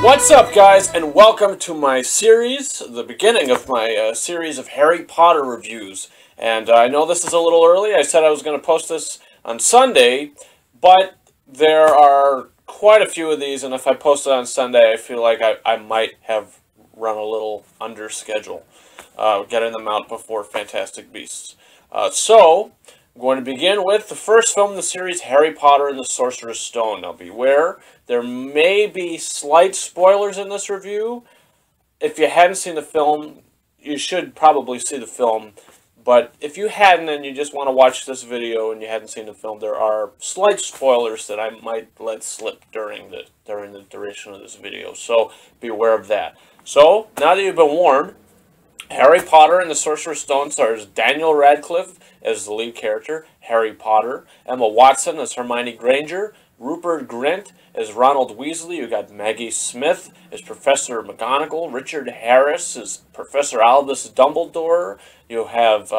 What's up, guys, and welcome to my series, the beginning of my series of Harry Potter reviews. And I know this is a little early. I said I was going to post this on Sunday, but there are quite a few of these, and if I post it on Sunday, I feel like I might have run a little under schedule, getting them out before Fantastic Beasts. So, I'm going to begin with the first film in the series, Harry Potter and the Sorcerer's Stone. Now, beware, there may be slight spoilers in this review. If you hadn't seen the film, you should probably see the film. But if you hadn't and you just want to watch this video and you hadn't seen the film, there are slight spoilers that I might let slip during the duration of this video. So be aware of that. So, now that you've been warned, Harry Potter and the Sorcerer's Stone stars Daniel Radcliffe as the lead character, Harry Potter, Emma Watson as Hermione Granger, Rupert Grint as Ronald Weasley. You got Maggie Smith as Professor McGonagall, Richard Harris as Professor Albus Dumbledore. You have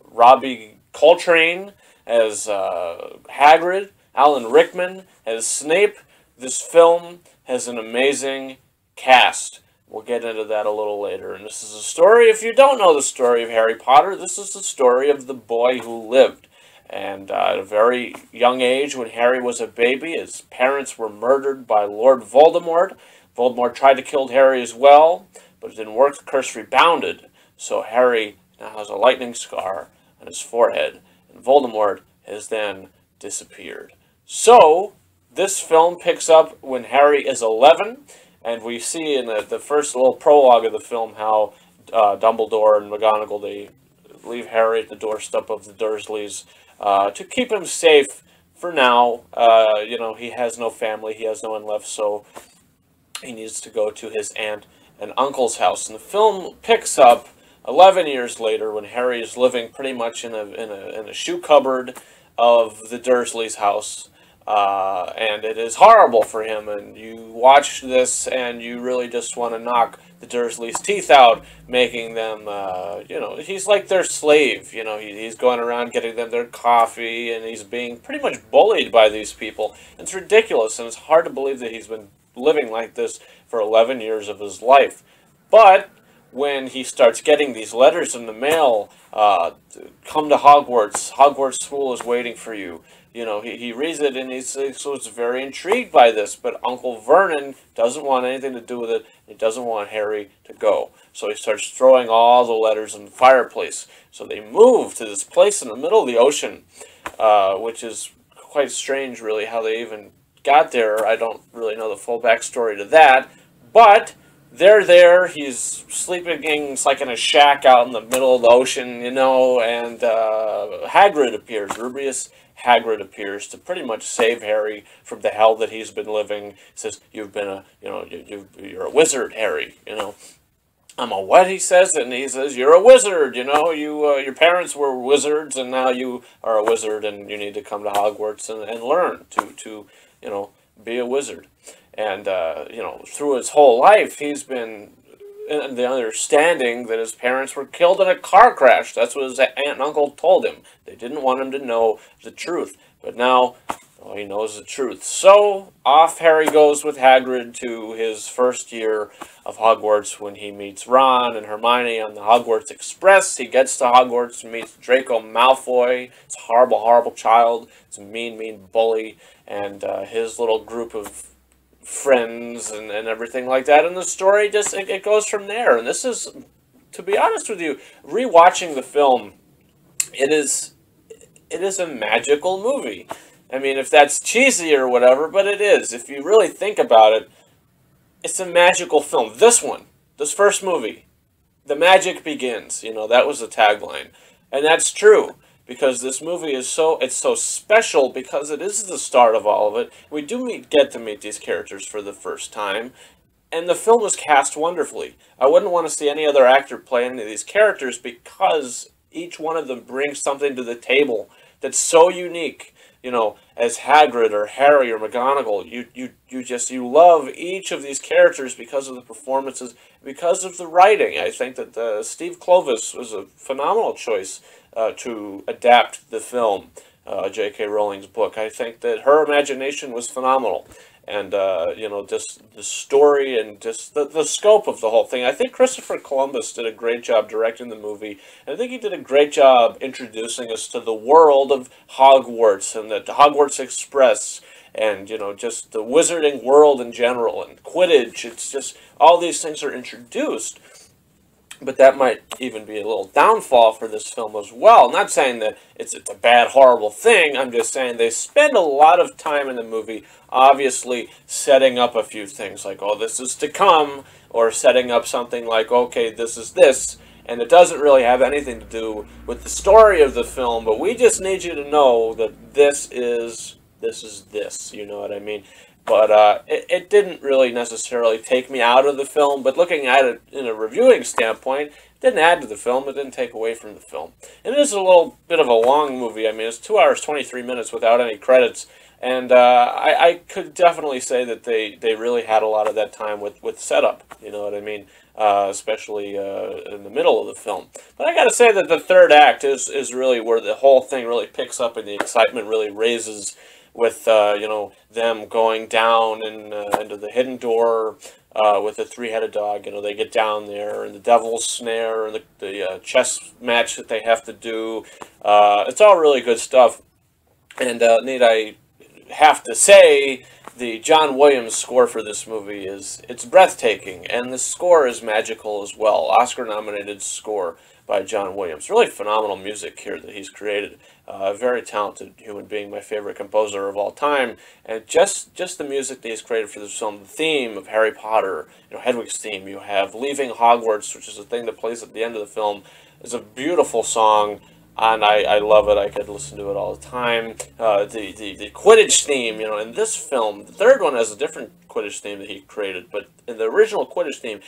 Robbie Coltrane as Hagrid, Alan Rickman as Snape. This film has an amazing cast. We'll get into that a little later. And this is a story, if you don't know the story of Harry Potter, this is the story of the boy who lived. And at a very young age, when Harry was a baby, his parents were murdered by Lord Voldemort. Voldemort tried to kill Harry as well, but it didn't work. The curse rebounded. So Harry now has a lightning scar on his forehead. And Voldemort has then disappeared. So, this film picks up when Harry is 11. And we see in the first little prologue of the film how Dumbledore and McGonagall, they leave Harry at the doorstep of the Dursleys to keep him safe for now. You know, he has no family, he has no one left, so he needs to go to his aunt and uncle's house. And the film picks up 11 years later when Harry is living pretty much in a shoe cupboard of the Dursleys' house. And it is horrible for him, and you watch this and you really just want to knock the Dursleys' teeth out, making them, you know, he's like their slave, you know, he's going around getting them their coffee, and he's being pretty much bullied by these people. It's ridiculous, and it's hard to believe that he's been living like this for 11 years of his life. But when he starts getting these letters in the mail, come to Hogwarts, Hogwarts school is waiting for you. You know, he reads it and he's very intrigued by this, but Uncle Vernon doesn't want anything to do with it. He doesn't want Harry to go. So he starts throwing all the letters in the fireplace. So they move to this place in the middle of the ocean, which is quite strange, really, how they even got there. I don't really know the full backstory to that, but they're there. He's sleeping, it's like in a shack out in the middle of the ocean, you know, and Hagrid appears. Rubeus Hagrid appears to pretty much save Harry from the hell that he's been living. He says, "You've been a, you know, you're a wizard, Harry. You know." I'm a what? He says, and he says, "You're a wizard. You know, your parents were wizards, and now you are a wizard, and you need to come to Hogwarts and learn to you know, be a wizard." And you know, through his whole life, he's been in the understanding that his parents were killed in a car crash. That's what his aunt and uncle told him. They didn't want him to know the truth. But now, well, he knows the truth. So, off Harry goes with Hagrid to his first year of Hogwarts when he meets Ron and Hermione on the Hogwarts Express. He gets to Hogwarts and meets Draco Malfoy. It's a horrible, horrible child. It's a mean, mean bully. And his little group of friends and everything like that, and the story just it goes from there. And this is, to be honest with you, rewatching the film, it is a magical movie. I mean, if that's cheesy or whatever, but it is. If you really think about it, it's a magical film. This first movie, the magic begins. You know, that was the tagline, and that's true. Because this movie is so special because it is the start of all of it. We do get to meet these characters for the first time, and the film was cast wonderfully. I wouldn't want to see any other actor play any of these characters because each one of them brings something to the table that's so unique. You know, as Hagrid or Harry or McGonagall, you love each of these characters because of the performances, because of the writing. I think that Steve Kloves was a phenomenal choice to adapt the film, J.K. Rowling's book. I think that her imagination was phenomenal. and you know, just the story and just the scope of the whole thing. I think Christopher Columbus did a great job directing the movie, and I think he did a great job introducing us to the world of Hogwarts and the Hogwarts Express, and you know, just the wizarding world in general, and Quidditch. It's just all these things are introduced. But that might even be a little downfall for this film as well. Not saying that it's a bad, horrible thing. I'm just saying they spend a lot of time in the movie, obviously, setting up a few things like, oh, this is to come, or setting up something like, okay, this is this, and it doesn't really have anything to do with the story of the film, but we just need you to know that this is this, you know what I mean? But it didn't really necessarily take me out of the film, but looking at it in a reviewing standpoint, it didn't add to the film, it didn't take away from the film. And it is a little bit of a long movie. I mean, it's 2 hours, 23 minutes without any credits, and I could definitely say that they really had a lot of that time with setup, you know what I mean? Especially in the middle of the film. But I gotta say that the third act is really where the whole thing really picks up and the excitement really raises, with you know, them going down and into the hidden door with the three-headed dog. You know, they get down there, and the devil's snare, and the chess match that they have to do. It's all really good stuff. And need I have to say, the John Williams score for this movie it's breathtaking, and the score is magical as well. Oscar-nominated score by John Williams. Really phenomenal music here that he's created. A very talented human being, my favorite composer of all time, and just the music that he's created for this film. The theme of Harry Potter, you know, Hedwig's theme. You have Leaving Hogwarts, which is a thing that plays at the end of the film. It's a beautiful song, and I love it. I could listen to it all the time. The Quidditch theme, you know, in this film, the third one has a different Quidditch theme that he created, but in the original Quidditch theme,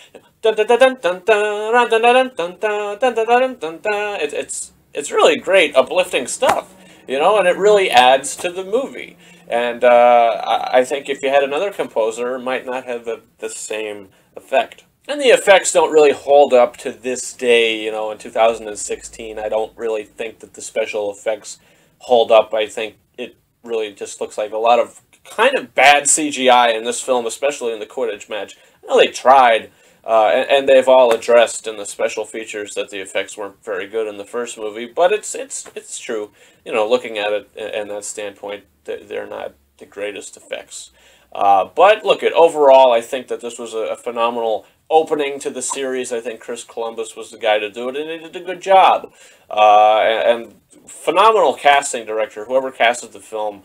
it's really great, uplifting stuff, you know, and it really adds to the movie. And I think if you had another composer, it might not have the same effect. And the effects don't really hold up to this day, you know, in 2016. I don't really think that the special effects hold up. I think it really just looks like a lot of kind of bad CGI in this film, especially in the Quidditch match. I know they tried, and they've all addressed in the special features that the effects weren't very good in the first movie, but it's true. You know, looking at it in that standpoint, they're not the greatest effects. But look, overall, I think that this was a phenomenal opening to the series. I think Chris Columbus was the guy to do it, and he did a good job. And phenomenal casting director. Whoever casted the film,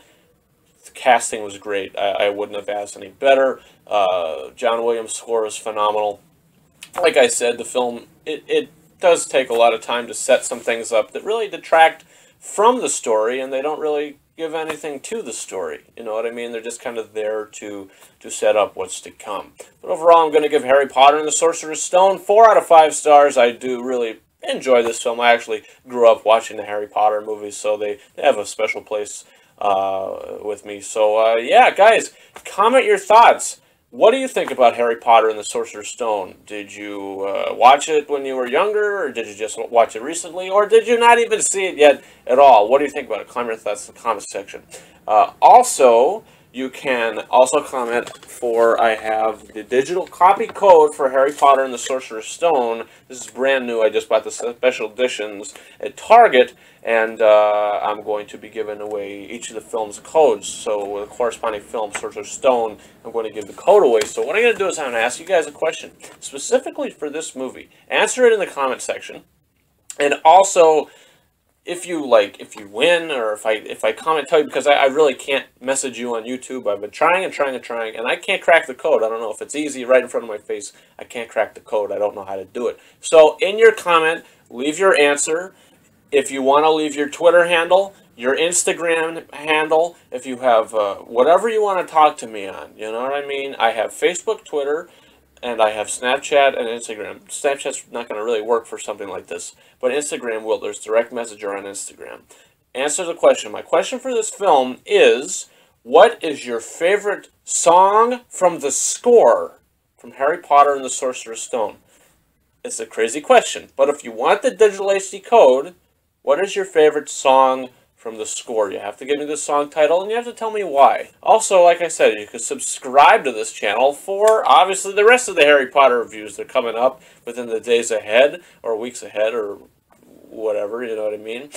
the casting was great. I wouldn't have asked any better. John Williams' score is phenomenal. Like I said, the film, it does take a lot of time to set some things up that really detract from the story, and they don't really give anything to the story. You know what I mean? They're just kind of there to set up what's to come. But overall, I'm going to give Harry Potter and the Sorcerer's Stone 4 out of 5 stars. I do really enjoy this film. I actually grew up watching the Harry Potter movies, so they have a special place with me. So, yeah, guys, comment your thoughts. What do you think about Harry Potter and the Sorcerer's Stone? Did you watch it when you were younger, or did you just watch it recently, or did you not even see it yet at all? What do you think about it? Comment your thoughts in the comment section. Also, you can also comment for, I have the digital copy code for Harry Potter and the Sorcerer's Stone. This is brand new. I just bought the special editions at Target, and I'm going to be giving away each of the film's codes. So the corresponding film, Sorcerer's Stone, I'm going to give the code away. So what I'm going to do is I'm going to ask you guys a question specifically for this movie. Answer it in the comment section. And also, if you win, or if I comment, tell you, because I really can't message you on YouTube. I've been trying and trying and trying, and I can't crack the code. I don't know if it's easy right in front of my face. I can't crack the code. I don't know how to do it. So in your comment, leave your answer. If you want to leave your Twitter handle, your Instagram handle, if you have whatever you want to talk to me on, you know what I mean? I have Facebook, Twitter, and I have Snapchat and Instagram. Snapchat's not going to really work for something like this, but Instagram will. There's direct messenger on Instagram. Answer the question. My question for this film is, what is your favorite song from the score from Harry Potter and the Sorcerer's Stone? It's a crazy question, but if you want the digital HD code, what is your favorite song from from the score. You have to give me the song title, and you have to tell me why. Also, like I said, you can subscribe to this channel for, obviously, the rest of the Harry Potter reviews. They're coming up within the days ahead, or weeks ahead, or whatever, you know what I mean?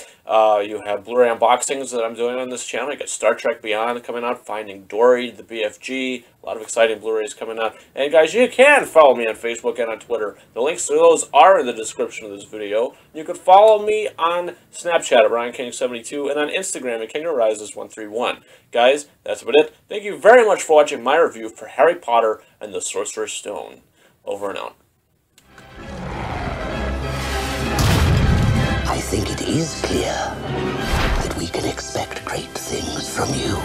You have Blu-ray unboxings that I'm doing on this channel. You got Star Trek Beyond coming out, Finding Dory, the BFG, a lot of exciting Blu-rays coming out. And guys, you can follow me on Facebook and on Twitter. The links to those are in the description of this video. You can follow me on Snapchat at RyanKing72 and on Instagram at KingdomRises131. Guys, that's about it. Thank you very much for watching my review for Harry Potter and the Sorcerer's Stone. Over and out. I think it is clear that we can expect great things from you.